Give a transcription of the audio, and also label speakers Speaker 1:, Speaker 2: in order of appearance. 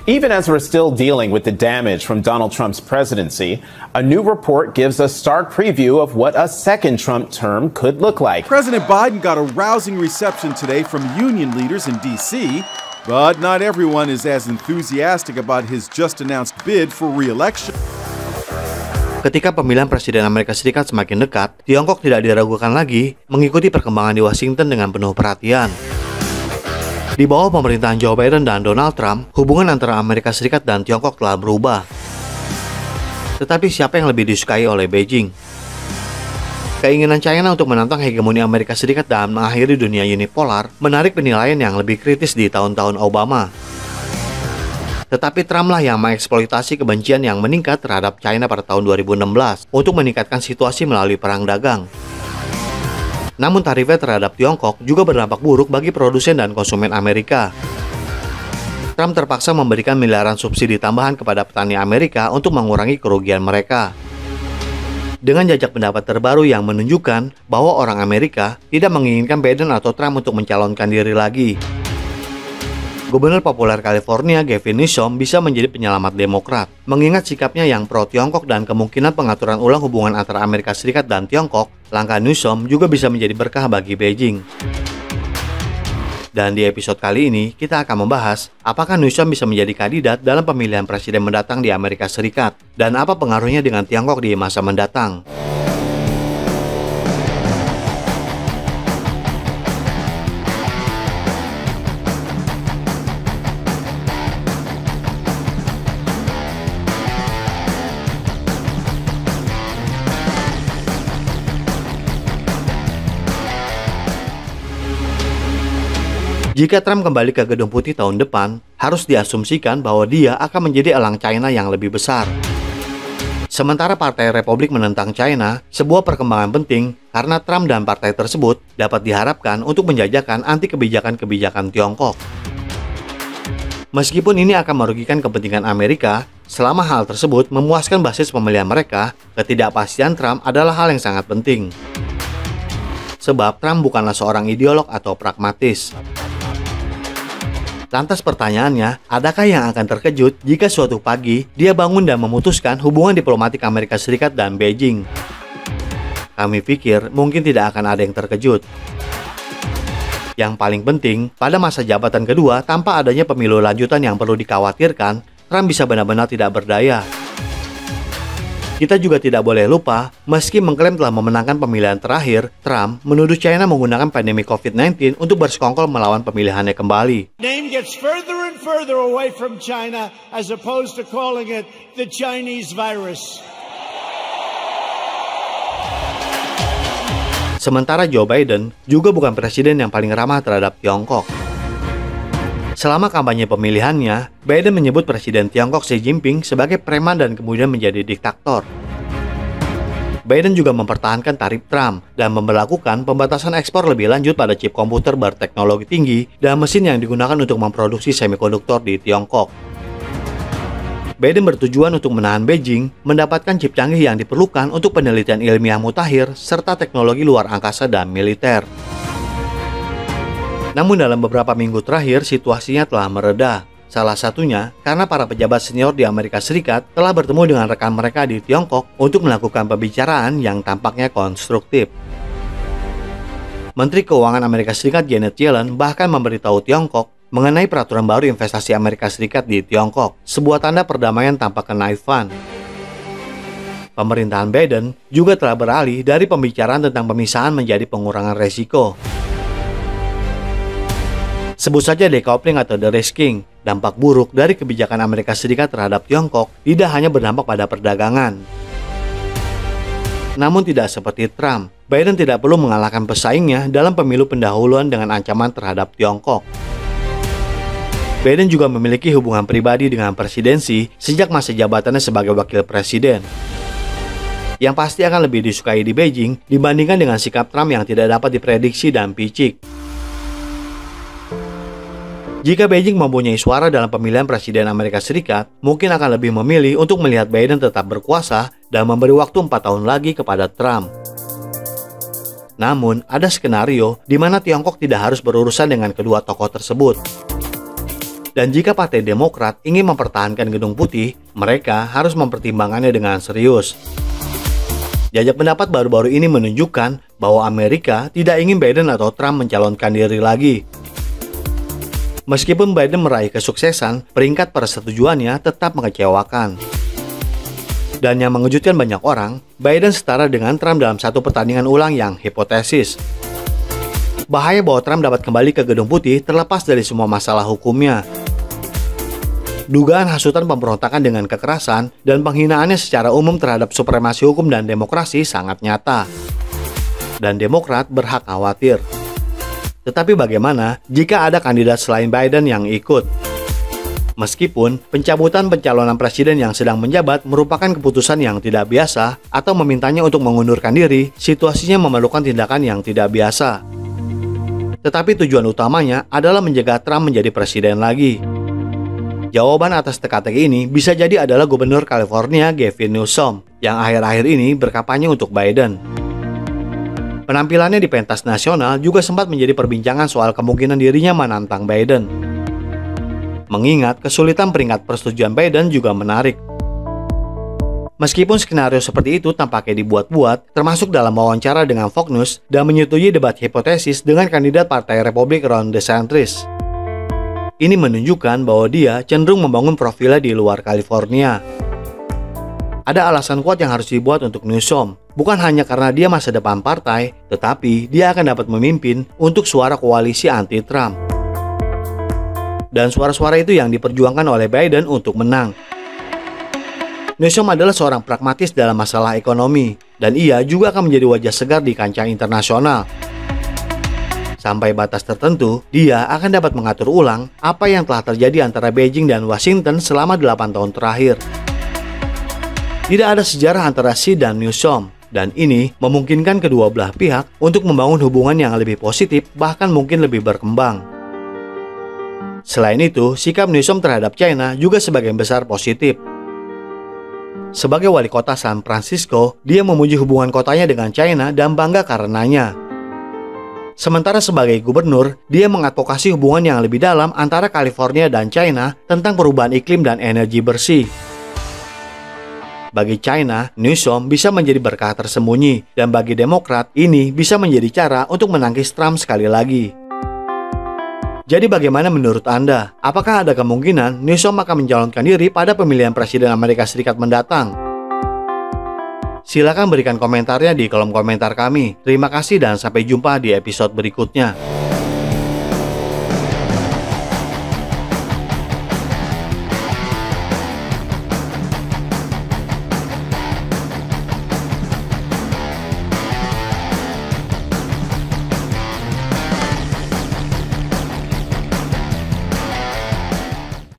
Speaker 1: Even as we're still dealing with the damage from Donald Trump's presidency, a new report gives a stark preview of what a second Trump term could look like.
Speaker 2: President Biden got a rousing reception today from union leaders in D.C., but not everyone is as enthusiastic about his just-announced bid for re-election.
Speaker 3: Ketika pemilihan Presiden Amerika Serikat semakin dekat, Tiongkok tidak diragukan lagi mengikuti perkembangan di Washington dengan penuh perhatian. Di bawah pemerintahan Joe Biden dan Donald Trump, hubungan antara Amerika Serikat dan Tiongkok telah berubah. Tetapi siapa yang lebih disukai oleh Beijing? Keinginan China untuk menantang hegemoni Amerika Serikat dan mengakhiri dunia unipolar menarik penilaian yang lebih kritis di tahun-tahun Obama. Tetapi Trump lah yang mengeksploitasi kebencian yang meningkat terhadap China pada tahun 2016 untuk meningkatkan situasi melalui perang dagang. Namun tarifnya terhadap Tiongkok juga berdampak buruk bagi produsen dan konsumen Amerika. Trump terpaksa memberikan miliaran subsidi tambahan kepada petani Amerika untuk mengurangi kerugian mereka. Dengan jajak pendapat terbaru yang menunjukkan bahwa orang Amerika tidak menginginkan Biden atau Trump untuk mencalonkan diri lagi. Gubernur populer California, Gavin Newsom, bisa menjadi penyelamat Demokrat, mengingat sikapnya yang pro-Tiongkok dan kemungkinan pengaturan ulang hubungan antara Amerika Serikat dan Tiongkok. Langkah Newsom juga bisa menjadi berkah bagi Beijing. Dan di episode kali ini, kita akan membahas apakah Newsom bisa menjadi kandidat dalam pemilihan presiden mendatang di Amerika Serikat, dan apa pengaruhnya dengan Tiongkok di masa mendatang. Jika Trump kembali ke Gedung Putih tahun depan, harus diasumsikan bahwa dia akan menjadi elang China yang lebih besar. Sementara Partai Republik menentang China, sebuah perkembangan penting karena Trump dan partai tersebut dapat diharapkan untuk menjajakan anti kebijakan-kebijakan Tiongkok. Meskipun ini akan merugikan kepentingan Amerika, selama hal tersebut memuaskan basis pemilihan mereka, ketidakpastian Trump adalah hal yang sangat penting. Sebab Trump bukanlah seorang ideolog atau pragmatis. Lantas pertanyaannya, adakah yang akan terkejut jika suatu pagi dia bangun dan memutuskan hubungan diplomatik Amerika Serikat dan Beijing? Kami pikir mungkin tidak akan ada yang terkejut. Yang paling penting, pada masa jabatan kedua tanpa adanya pemilu lanjutan yang perlu dikhawatirkan, Trump bisa benar-benar tidak berdaya. Kita juga tidak boleh lupa, meski mengklaim telah memenangkan pemilihan terakhir, Trump menuduh China menggunakan pandemi COVID-19 untuk bersekongkol melawan pemilihannya kembali.
Speaker 4: Name gets further and further away from China as opposed to calling it the Chinese virus.
Speaker 3: Sementara Joe Biden juga bukan presiden yang paling ramah terhadap Tiongkok. Selama kampanye pemilihannya, Biden menyebut Presiden Tiongkok Xi Jinping sebagai preman dan kemudian menjadi diktator. Biden juga mempertahankan tarif Trump dan memberlakukan pembatasan ekspor lebih lanjut pada chip komputer berteknologi tinggi dan mesin yang digunakan untuk memproduksi semikonduktor di Tiongkok. Biden bertujuan untuk menahan Beijing mendapatkan chip canggih yang diperlukan untuk penelitian ilmiah mutakhir serta teknologi luar angkasa dan militer. Namun dalam beberapa minggu terakhir situasinya telah mereda. Salah satunya karena para pejabat senior di Amerika Serikat telah bertemu dengan rekan mereka di Tiongkok untuk melakukan pembicaraan yang tampaknya konstruktif. Menteri Keuangan Amerika Serikat Janet Yellen bahkan memberitahu Tiongkok mengenai peraturan baru investasi Amerika Serikat di Tiongkok, sebuah tanda perdamaian tanpa kenaifan. Pemerintahan Biden juga telah beralih dari pembicaraan tentang pemisahan menjadi pengurangan resiko. Sebut saja decoupling atau de-risking, dampak buruk dari kebijakan Amerika Serikat terhadap Tiongkok tidak hanya berdampak pada perdagangan. Namun tidak seperti Trump, Biden tidak perlu mengalahkan pesaingnya dalam pemilu pendahuluan dengan ancaman terhadap Tiongkok. Biden juga memiliki hubungan pribadi dengan presidensi sejak masa jabatannya sebagai wakil presiden, yang pasti akan lebih disukai di Beijing dibandingkan dengan sikap Trump yang tidak dapat diprediksi dan picik. Jika Beijing mempunyai suara dalam pemilihan presiden Amerika Serikat, mungkin akan lebih memilih untuk melihat Biden tetap berkuasa dan memberi waktu 4 tahun lagi kepada Trump. Namun, ada skenario di mana Tiongkok tidak harus berurusan dengan kedua tokoh tersebut. Dan jika Partai Demokrat ingin mempertahankan Gedung Putih, mereka harus mempertimbangkannya dengan serius. Jajak pendapat baru-baru ini menunjukkan bahwa Amerika tidak ingin Biden atau Trump mencalonkan diri lagi. Meskipun Biden meraih kesuksesan, peringkat persetujuannya tetap mengecewakan. Dan yang mengejutkan banyak orang, Biden setara dengan Trump dalam satu pertandingan ulang yang hipotesis. Bahaya bahwa Trump dapat kembali ke Gedung Putih terlepas dari semua masalah hukumnya. Dugaan hasutan pemberontakan dengan kekerasan dan penghinaannya secara umum terhadap supremasi hukum dan demokrasi sangat nyata. Dan Demokrat berhak khawatir. Tetapi bagaimana jika ada kandidat selain Biden yang ikut? Meskipun pencabutan pencalonan presiden yang sedang menjabat merupakan keputusan yang tidak biasa atau memintanya untuk mengundurkan diri, situasinya memerlukan tindakan yang tidak biasa. Tetapi tujuan utamanya adalah menjaga Trump menjadi presiden lagi. Jawaban atas teka-teki ini bisa jadi adalah Gubernur California Gavin Newsom yang akhir-akhir ini berkampanye untuk Biden. Penampilannya di pentas nasional juga sempat menjadi perbincangan soal kemungkinan dirinya menantang Biden. Mengingat kesulitan peringkat persetujuan Biden juga menarik. Meskipun skenario seperti itu tampaknya dibuat-buat, termasuk dalam wawancara dengan Fox News dan menyetujui debat hipotesis dengan kandidat Partai Republik Ron DeSantis. Ini menunjukkan bahwa dia cenderung membangun profilnya di luar California. Ada alasan kuat yang harus dibuat untuk Newsom, bukan hanya karena dia masa depan partai, tetapi dia akan dapat memimpin untuk suara koalisi anti-Trump. Dan suara-suara itu yang diperjuangkan oleh Biden untuk menang. Newsom adalah seorang pragmatis dalam masalah ekonomi, dan ia juga akan menjadi wajah segar di kancah internasional. Sampai batas tertentu, dia akan dapat mengatur ulang apa yang telah terjadi antara Beijing dan Washington selama 8 tahun terakhir. Tidak ada sejarah antara Xi dan Newsom, dan ini memungkinkan kedua belah pihak untuk membangun hubungan yang lebih positif, bahkan mungkin lebih berkembang. Selain itu, sikap Newsom terhadap China juga sebagian besar positif. Sebagai wali kota San Francisco, dia memuji hubungan kotanya dengan China dan bangga karenanya. Sementara sebagai gubernur, dia mengadvokasi hubungan yang lebih dalam antara California dan China tentang perubahan iklim dan energi bersih. Bagi China, Newsom bisa menjadi berkah tersembunyi, dan bagi Demokrat, ini bisa menjadi cara untuk menangkis Trump sekali lagi. Jadi bagaimana menurut Anda? Apakah ada kemungkinan Newsom akan mencalonkan diri pada pemilihan Presiden Amerika Serikat mendatang? Silakan berikan komentarnya di kolom komentar kami. Terima kasih dan sampai jumpa di episode berikutnya.